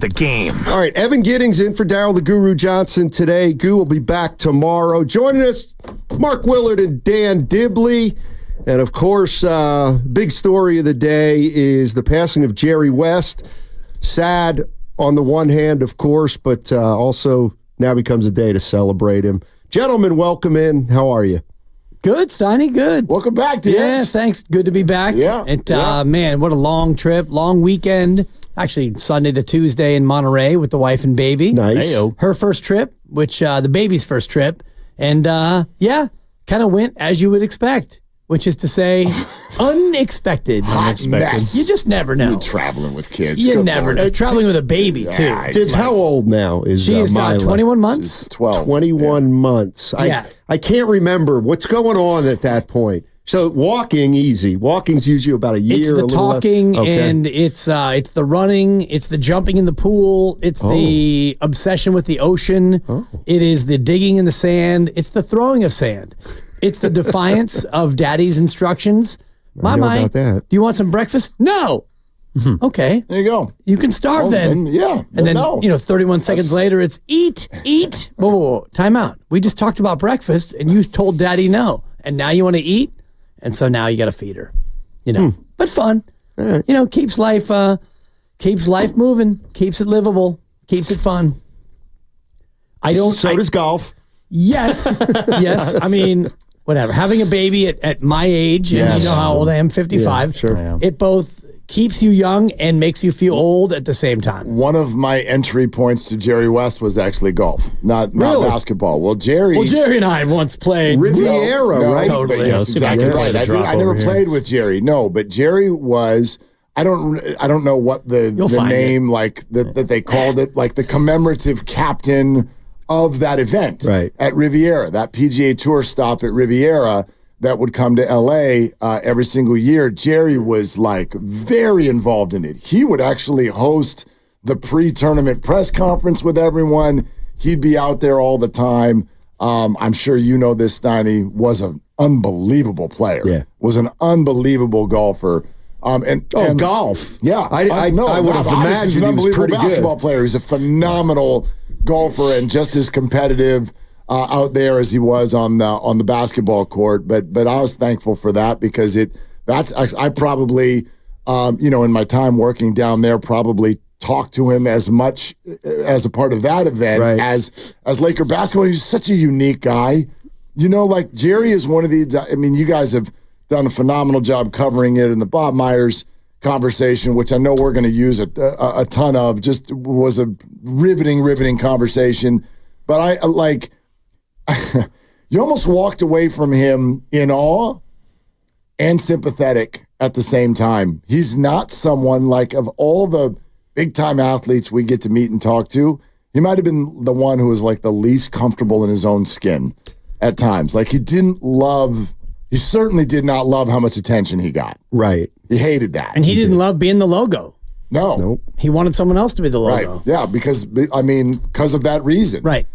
The game. All right, Evan Giddings in for Daryl the Guru Johnson today. Goo will be back tomorrow. Joining us, Mark Willard and Dan Dibley. And, of course, big story of the day is the passing of Jerry West. Sad on the one hand, of course, but also now becomes a day to celebrate him. Gentlemen, welcome in. How are you? Good, Steiny, good. Welcome back, Dibs. Yeah, thanks. Good to be back. Yeah. Man, what a long trip, long weekend. Actually, Sunday to Tuesday in Monterey with the wife and baby. Nice. Her first trip, which the baby's first trip. And, kind of went as you would expect, which is to say, unexpected. Mess. You just never know. You're traveling with kids. You Good never Lord. know. Traveling with a baby, too. Yeah, Dibs, how old now is She is Mila? 21 months. She's 12. 21 months. Yeah. I can't remember what's going on at that point. So walking, easy. Walking's usually about a year. It's a the little talking, less. Okay. and it's the running, it's the jumping in the pool, it's the obsession with the ocean, it is the digging in the sand, it's the throwing of sand, it's the defiance of daddy's instructions. I know about that. Do you want some breakfast? No. Okay. There you go. You can starve then. Yeah. And then, no. 31 seconds later, it's eat. Whoa, time out. We just talked about breakfast, and you told daddy no. And now you want to eat? And so now you got to feed her, but fun, keeps life moving, keeps it livable, keeps it fun. So does golf. Yes. I mean, whatever. Having a baby at my age, and you know how old I am, 55. Yeah, sure. It both keeps you young and makes you feel old at the same time. One of my entry points to Jerry West was actually golf, not basketball. Well, Jerry and I once played Riviera, right? Totally. But yes, exactly right. I never here. played with Jerry. No, but Jerry was. I don't know what the name that they called it, like the commemorative captain of that event at Riviera, that PGA Tour stop at Riviera that would come to L.A. Every single year. Jerry was very involved in it. He would actually host the pre-tournament press conference with everyone. He'd be out there all the time. I'm sure you know this, Steiny, was an unbelievable player. Yeah. Was an unbelievable golfer. Golf. Yeah. I would have imagined he's an he was unbelievable pretty basketball good. player. He's a phenomenal golfer and just as competitive out there as he was on the basketball court. But I was thankful for that because I probably in my time working down there probably talked to him as much as a part of that event as Laker basketball. He's such a unique guy. Jerry is one of these. I mean, you guys have done a phenomenal job covering it in the Bob Myers conversation, which I know we're going to use a ton of. Just was a riveting conversation. But you almost walked away from him in awe and sympathetic at the same time. He's not someone of all the big-time athletes we get to meet and talk to, he might have been the one who was the least comfortable in his own skin at times. He certainly did not love how much attention he got. Right. He hated that. And he didn't love being the logo. No. Nope. He wanted someone else to be the logo. Right. Yeah, because of that reason. Right.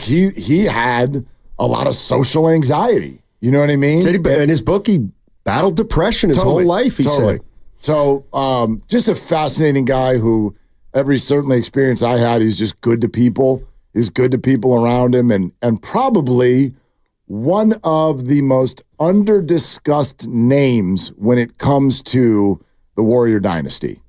He had a lot of social anxiety. You know what I mean? In his book, he battled depression his whole life, he said. So just a fascinating guy who every certainly experience I had, he's just good to people. He's good to people around him and probably one of the most under-discussed names when it comes to the Warrior dynasty.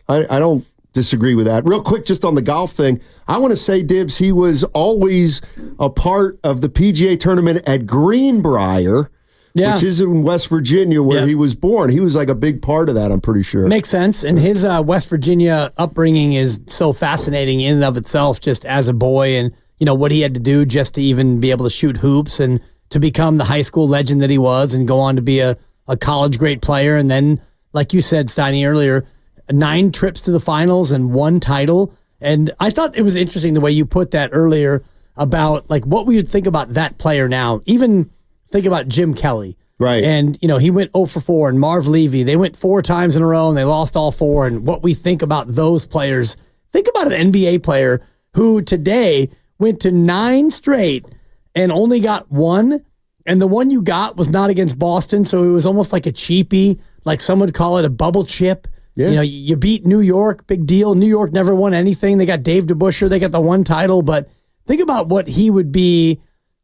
I don't disagree with that. Real quick, just on the golf thing, I want to say, Dibs, he was always a part of the PGA tournament at Greenbrier, which is in West Virginia, where he was born. He was a big part of that, I'm pretty sure. Makes sense. And his West Virginia upbringing is so fascinating in and of itself, just as a boy, and what he had to do just to even be able to shoot hoops and to become the high school legend that he was and go on to be a college great player. And then, like you said, Steiny, earlier, 9 trips to the finals and 1 title. And I thought it was interesting the way you put that earlier about what we would think about that player now. Even think about Jim Kelly. Right. And, he went 0 for 4, and Marv Levy, they went 4 times in a row and they lost all 4. And what we think about those players, think about an NBA player who today went to 9 straight and only got 1. And the one you got was not against Boston. So it was almost like a cheapie, like some would call it a bubble chip. Yeah. You know, you beat New York, big deal. New York never won anything. They got Dave DeBusschere. They got the one title. But think about what he would be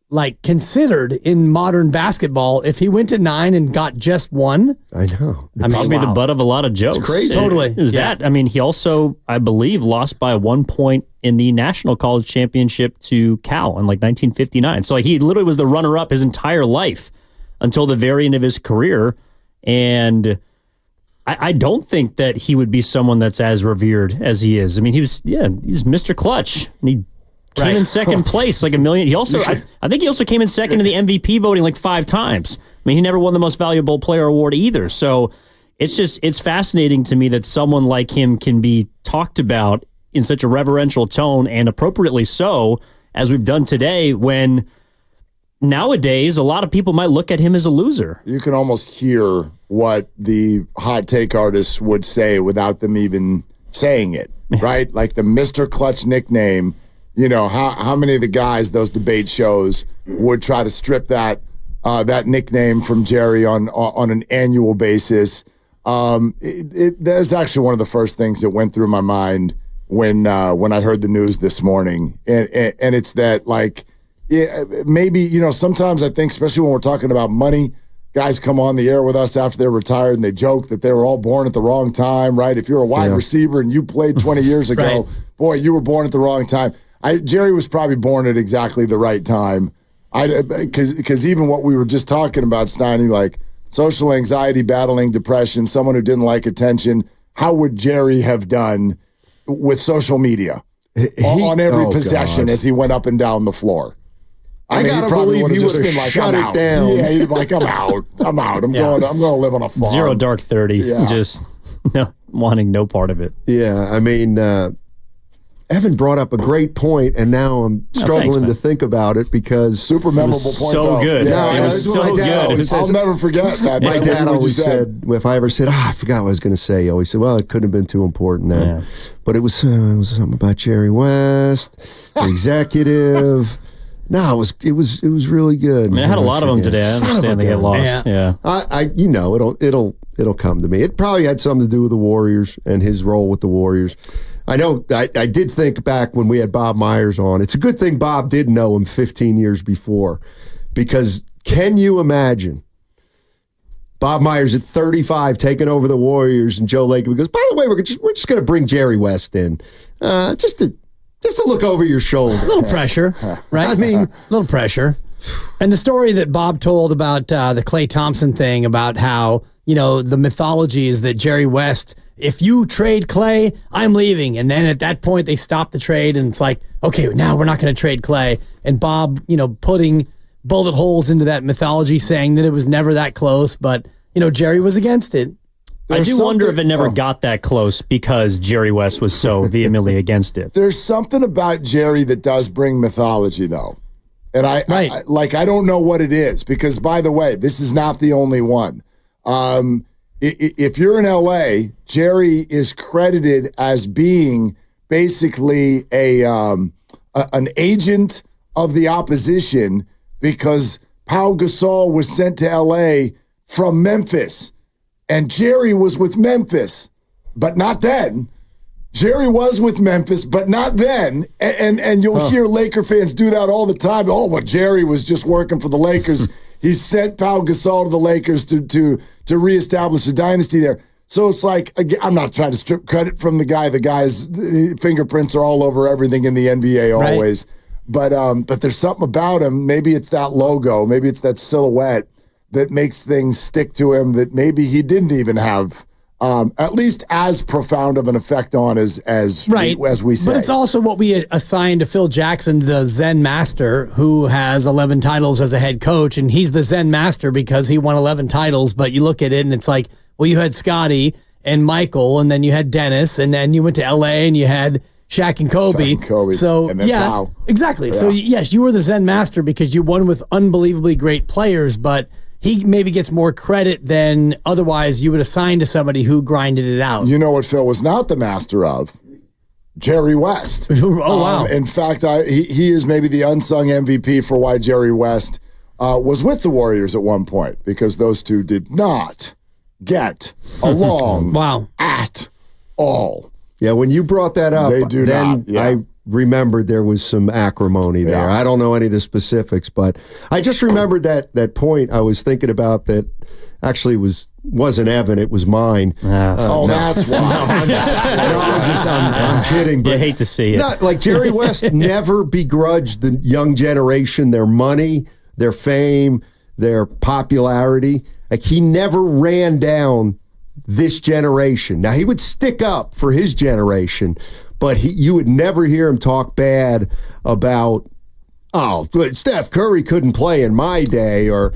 like considered in modern basketball if he went to 9 and got just one. I know. I mean, be the butt of a lot of jokes. It's crazy. Totally. It was that. I mean, he also, I believe, lost by 1 point in the national college championship to Cal in like 1959. So like, he literally was the runner-up his entire life until the very end of his career. And I don't think that he would be someone that's as revered as he is. I mean, he's Mr. Clutch. And he came in second place, like a million. He also, I think he also came in second in the MVP voting like 5 times. I mean, he never won the most valuable player award either. So it's fascinating to me that someone like him can be talked about in such a reverential tone, and appropriately so, as we've done today, when nowadays a lot of people might look at him as a loser. You can almost hear what the hot take artists would say without them even saying it, right? Like the Mr. Clutch nickname. You know, how many of the guys, those debate shows, would try to strip that nickname from Jerry on an annual basis? That's actually one of the first things that went through my mind when I heard the news this morning. And it's that, like, yeah, maybe, you know, sometimes I think, especially when we're talking about money, guys come on the air with us after they're retired and they joke that they were all born at the wrong time, right? If you're a wide receiver and you played 20 years ago, right. Boy, you were born at the wrong time. Jerry was probably born at exactly the right time. Because even what we were just talking about, Steiny, like social anxiety, battling depression, someone who didn't like attention, how would Jerry have done with social media on every possession as he went up and down the floor? I mean, gotta believe he would have like, shut it down. Yeah, he'd be like, I'm out. I'm going to live on a farm. Zero dark 30. Yeah. Just wanting no part of it. Yeah, I mean, Evan brought up a great point, and now I'm struggling to think about it because super memorable point. So good. Yeah, it was so good. I'll never forget that. My dad always said, if I ever said, I forgot what I was going to say, he always said, well, it couldn't have been too important then. Yeah. But it was something about Jerry West, the executive. No, it was really good. I mean, I had a lot of them today. I understand they get lost. Yeah. It'll come to me. It probably had something to do with the Warriors and his role with the Warriors. I know I did think back when we had Bob Myers on. It's a good thing Bob did know him 15 years before, because can you imagine Bob Myers at 35 taking over the Warriors and Joe Lacob goes, by the way, we're just going to bring Jerry West in just to look over your shoulder. A little pressure, right? I mean, a little pressure. And the story that Bob told about the Klay Thompson thing, about how, you know, the mythology is that Jerry West, if you trade Klay, I'm leaving. And then at that point, they stop the trade, and it's like, okay, now we're not going to trade Klay. And Bob, you know, putting bullet holes into that mythology, saying that it was never that close, but, you know, Jerry was against it. I do wonder if it never got that close because Jerry West was so vehemently against it. There's something about Jerry that does bring mythology, though. And I don't know what it is, because, by the way, this is not the only one. If you're in LA, Jerry is credited as being basically an agent of the opposition, because Pau Gasol was sent to LA from Memphis. And Jerry was with Memphis, but not then. Jerry was with Memphis, but not then. And you'll hear Laker fans do that all the time. Oh, well, Jerry was just working for the Lakers. He sent Pau Gasol to the Lakers to reestablish a dynasty there. So it's like, again, I'm not trying to strip credit from the guy. The guy's fingerprints are all over everything in the NBA always. Right. But there's something about him. Maybe it's that logo. Maybe it's that silhouette that makes things stick to him that maybe he didn't even have at least as profound of an effect on as we say. But it's also what we assigned to Phil Jackson, the Zen Master, who has 11 titles as a head coach, and he's the Zen Master because he won 11 titles. But you look at it and it's like, well, you had Scotty and Michael, and then you had Dennis, and then you went to LA and you had Shaq and Kobe. So Pau. Exactly. Yeah. So yes, you were the Zen Master because you won with unbelievably great players, but he maybe gets more credit than otherwise you would assign to somebody who grinded it out. You know what Phil was not the master of? Jerry West. Oh, wow. In fact, he is maybe the unsung MVP for why Jerry West was with the Warriors at one point, because those two did not get along Wow. at all. Yeah, when you brought that up, They do then not, yeah. I remembered there was some acrimony there. Yeah. I don't know any of the specifics, but I just remembered that point I was thinking about that actually wasn't Evan, it was mine. That's why. I'm kidding. But You hate to see it. Not, like Jerry West never begrudged the young generation their money, their fame, their popularity. Like he never ran down this generation. Now he would stick up for his generation, but you would never hear him talk bad about, oh, Steph Curry couldn't play in my day or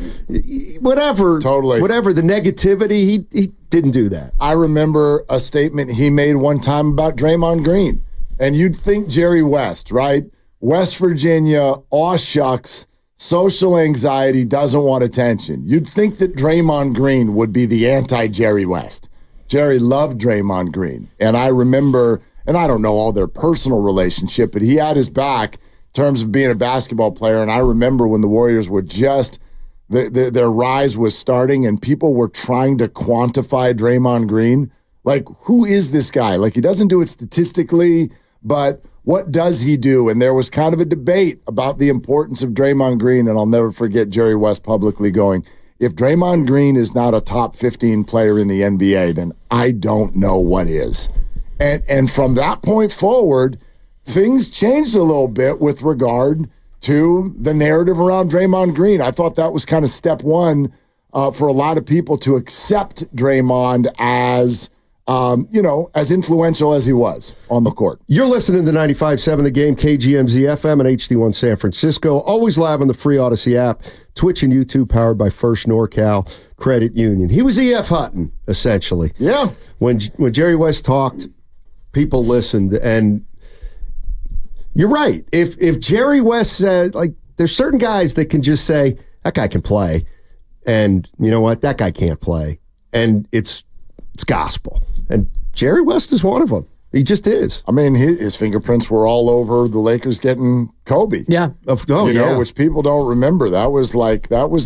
whatever. Totally. Whatever the negativity, he didn't do that. I remember a statement he made one time about Draymond Green. And you'd think Jerry West, right? West Virginia, aw shucks, social anxiety, doesn't want attention. You'd think that Draymond Green would be the anti-Jerry West. Jerry loved Draymond Green. And I remember, and I don't know all their personal relationship, but he had his back in terms of being a basketball player. And I remember when the Warriors were just, their rise was starting and people were trying to quantify Draymond Green. Like, who is this guy? Like, he doesn't do it statistically, but what does he do? And there was kind of a debate about the importance of Draymond Green, and I'll never forget Jerry West publicly going, if Draymond Green is not a top 15 player in the NBA, then I don't know what is. And from that point forward, things changed a little bit with regard to the narrative around Draymond Green. I thought that was kind of step one for a lot of people to accept Draymond as as influential as he was on the court. You're listening to 95.7 The Game, KGMZ FM and HD1 San Francisco. Always live on the free Odyssey app, Twitch and YouTube, powered by First NorCal Credit Union. He was E.F. Hutton, essentially. Yeah. When Jerry West talked, people listened. And you're right. If Jerry West said, like, there's certain guys that can just say, that guy can play. And you know what? That guy can't play. And it's gospel. And Jerry West is one of them. He just is. I mean, his fingerprints were all over the Lakers getting Kobe. Yeah. Which people don't remember. That was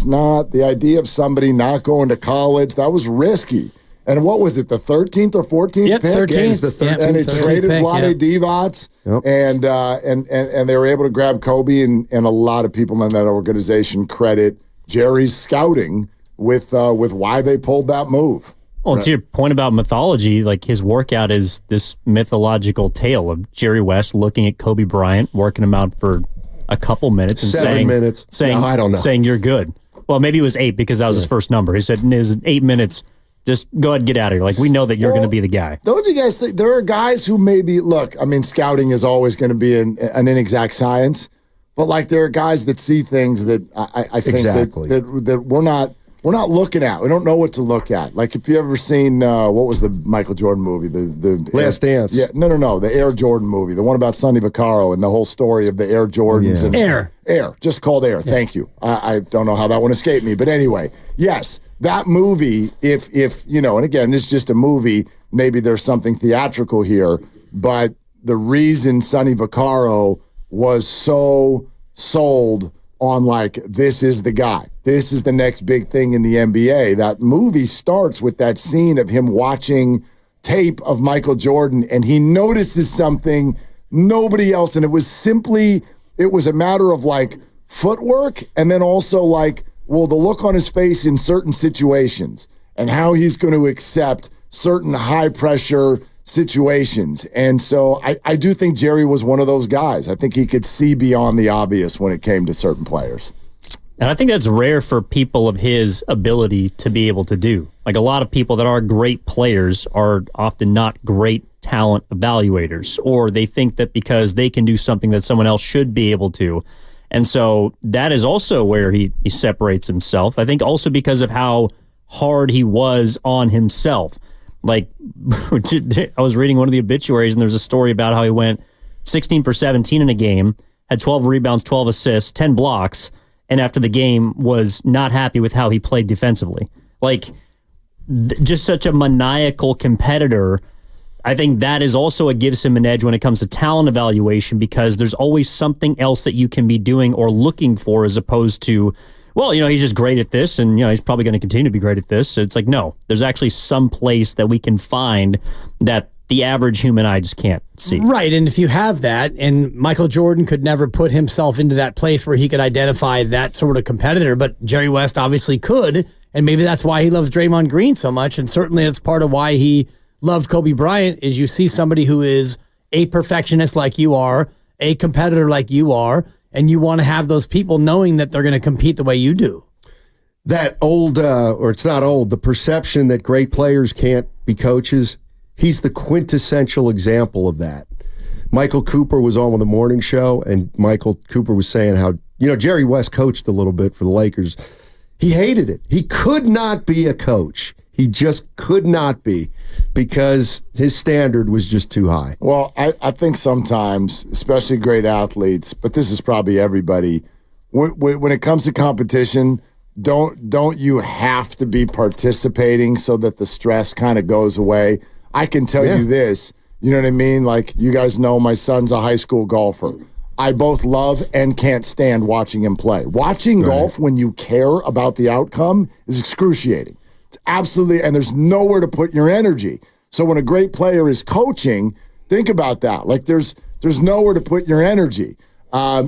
not the idea of somebody not going to college. That was risky. And what was it, the 13th or 14th pick? 13th. The 13th. And they 13th traded pick, Vlade Divac, and they were able to grab Kobe, and a lot of people in that organization credit Jerry's scouting with why they pulled that move. Well, to your point about mythology, like his workout is this mythological tale of Jerry West looking at Kobe Bryant, working him out for a couple minutes and 7 minutes. saying, No, I don't know. saying you're good. Well, maybe it was 8 because that was his first number. He said, in his 8 minutes, just go ahead and get out of here. Like, we know that you're going to be the guy. Don't you guys think there are guys who maybe, look, I mean, scouting is always going to be an inexact science, but like there are guys that see things that I think Exactly. that we're not looking at. We don't know what to look at. Like if you ever seen what was the Michael Jordan movie, the Last Dance. Yeah, no, the Air Jordan movie, the one about Sonny Vaccaro and the whole story of the Air Jordans and Air, just called Air. Yeah. Thank you. I don't know how that one escaped me, but anyway, yes, that movie. If and again, it's just a movie. Maybe there's something theatrical here, but the reason Sonny Vaccaro was so sold on like, this is the guy. This is the next big thing in the NBA. That movie starts with that scene of him watching tape of Michael Jordan, and he notices something nobody else. And it was a matter of like footwork, and then also like, well, the look on his face in certain situations and how he's going to accept certain high pressure situations. And so I do think Jerry was one of those guys. I think he could see beyond the obvious when it came to certain players. And I think that's rare for people of his ability to be able to do. Like a lot of people that are great players are often not great talent evaluators, or they think that because they can do something that someone else should be able to. And so that is also where he separates himself. I think also because of how hard he was on himself. Like, I was reading one of the obituaries, and there's a story about how he went 16 for 17 in a game, had 12 rebounds, 12 assists, 10 blocks, and after the game was not happy with how he played defensively. Like, just such a maniacal competitor. I think that is also what gives him an edge when it comes to talent evaluation, because there's always something else that you can be doing or looking for, as opposed to well, he's just great at this, and he's probably going to continue to be great at this. So it's like, no, there's actually some place that we can find that the average human eye just can't see. Right, and if you have that, and Michael Jordan could never put himself into that place where he could identify that sort of competitor, but Jerry West obviously could, and maybe that's why he loves Draymond Green so much, and certainly that's part of why he loved Kobe Bryant, is you see somebody who is a perfectionist like you are, a competitor like you are, and you want to have those people knowing that they're going to compete the way you do. That old, or it's not old, the perception that great players can't be coaches, he's the quintessential example of that. Michael Cooper was on the morning show, and Michael Cooper was saying how, Jerry West coached a little bit for the Lakers. He hated it. He could not be a coach. He just could not be, because his standard was just too high. Well, I think sometimes, especially great athletes, but this is probably everybody, when it comes to competition, don't you have to be participating so that the stress kind of goes away? I can tell you this, you know what I mean? Like, you guys know my son's a high school golfer. I both love and can't stand watching him play. Watching golf when you care about the outcome is excruciating. It's absolutely, and there's nowhere to put your energy. So when a great player is coaching, think about that. Like, there's nowhere to put your energy.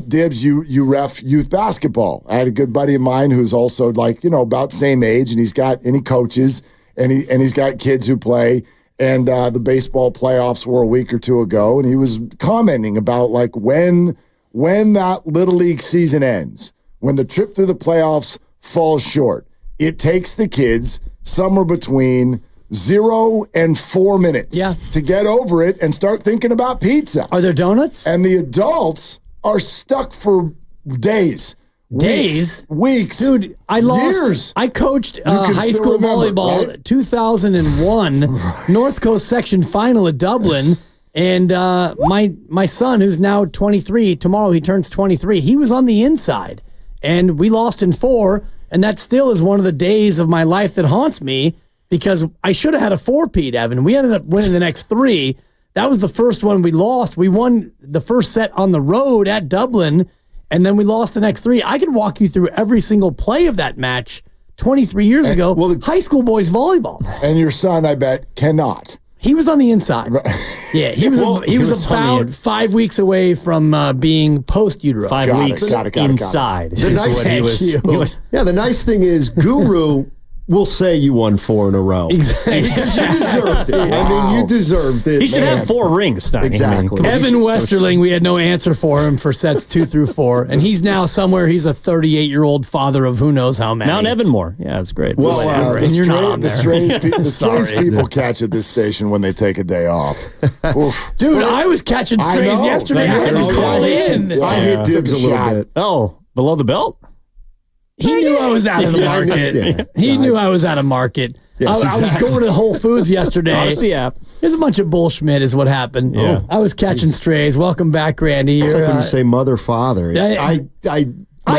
Dibs, you ref youth basketball. I had a good buddy of mine who's also about same age, and he coaches, and he's got kids who play. And the baseball playoffs were a week or two ago, and he was commenting about when that Little League season ends, when the trip through the playoffs falls short, it takes the kids somewhere between 0 and 4 minutes to get over it and start thinking about pizza. Are there donuts? And the adults are stuck for days. Weeks. Dude, I lost. Years. I coached high school volleyball, right? 2001, North Coast section final at Dublin. And my son, who's now 23, tomorrow he turns 23, he was on the inside. And we lost in 4. And that still is one of the days of my life that haunts me, because I should have had a 4-peat, Evan. We ended up winning the next 3. That was the first one we lost. We won the first set on the road at Dublin, and then we lost the next 3. I could walk you through every single play of that match 23 years ago. Well, high school boys volleyball. And your son, I bet, cannot. He was on the inside. Yeah, he was about 5 weeks away from being post utero. 5 weeks inside. The nice thing is, Guru will say you won 4 in a row. Exactly. Because you deserved it. Wow. I mean, you deserved it. He should have 4 rings, Steiny. Exactly. Evan Westerling, we had no answer for him for sets 2 through 4. And he's now somewhere, he's a 38-year-old father of who knows how many. Mount Evanmore. Yeah, it's great. Well, and you're not on there. The strays people catch at this station when they take a day off. Dude, I was catching strays yesterday. I had to call in. I hit Dibs a little bit. Oh, below the belt? He knew I was out of the market. He knew I was out of market. Yes, I was going to Whole Foods yesterday. There's a bunch of bullshit is what happened. Yeah. I was catching strays. Welcome back, Randy. It's like when you say mother, father. I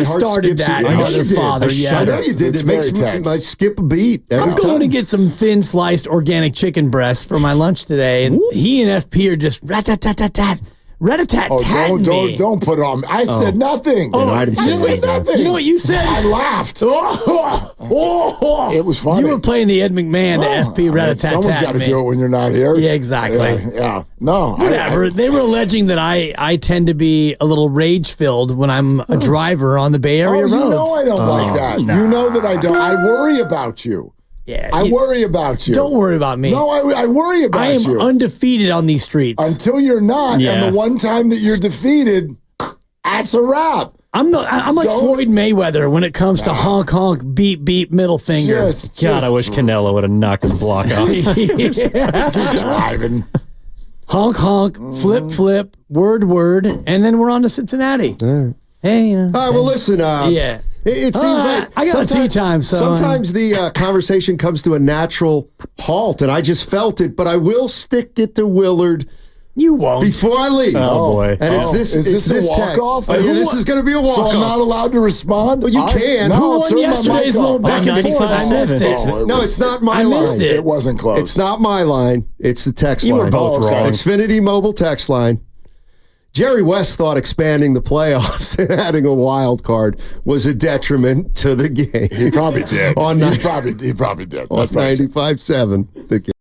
started that. Mother, father, yes. I know you did. It makes me skip a beat. I'm going to get some thin sliced organic chicken breasts for my lunch today. And he and FP are just rat-tat-tat-tat-tat. Rat-a-tat-tat. Don't put it on me. I said nothing. I didn't say nothing. You know what you said? I laughed. It was funny. You were playing the Ed McMahon to FP rat-a-tat-tat. Someone's got to do it when you're not here. Yeah, exactly. Yeah. No. Whatever. They were alleging that I tend to be a little rage-filled when I'm a driver on the Bay Area roads. You know I don't like that. Nah. You know that I don't. I worry about you. Yeah, I worry about you. Don't worry about me. No, I worry about you. I am undefeated on these streets. Until you're not, and the one time that you're defeated, that's a wrap. I'm like Floyd Mayweather when it comes to honk, honk, beep, beep, middle finger. God, I wish Canelo would have knocked his block off. Just keep driving. Honk, honk, flip, flip, word, word, and then we're on to Cincinnati. Hey, all right, well, listen. Yeah. It seems like I got tea time. So sometimes the conversation comes to a natural halt, and I just felt it. But I will stick it to Willard. You won't before I leave. Oh boy! And is this walk off? This is going to be a walk off. So I'm not allowed to respond. Well, you can. Who won yesterday's little back and forth? I missed it. No, it's not my line. I missed it. It wasn't close. It's not my line. It's the text line. You were both wrong. Xfinity mobile text line. Jerry West thought expanding the playoffs and adding a wild card was a detriment to the game. He probably did. On he probably did. On 95.7.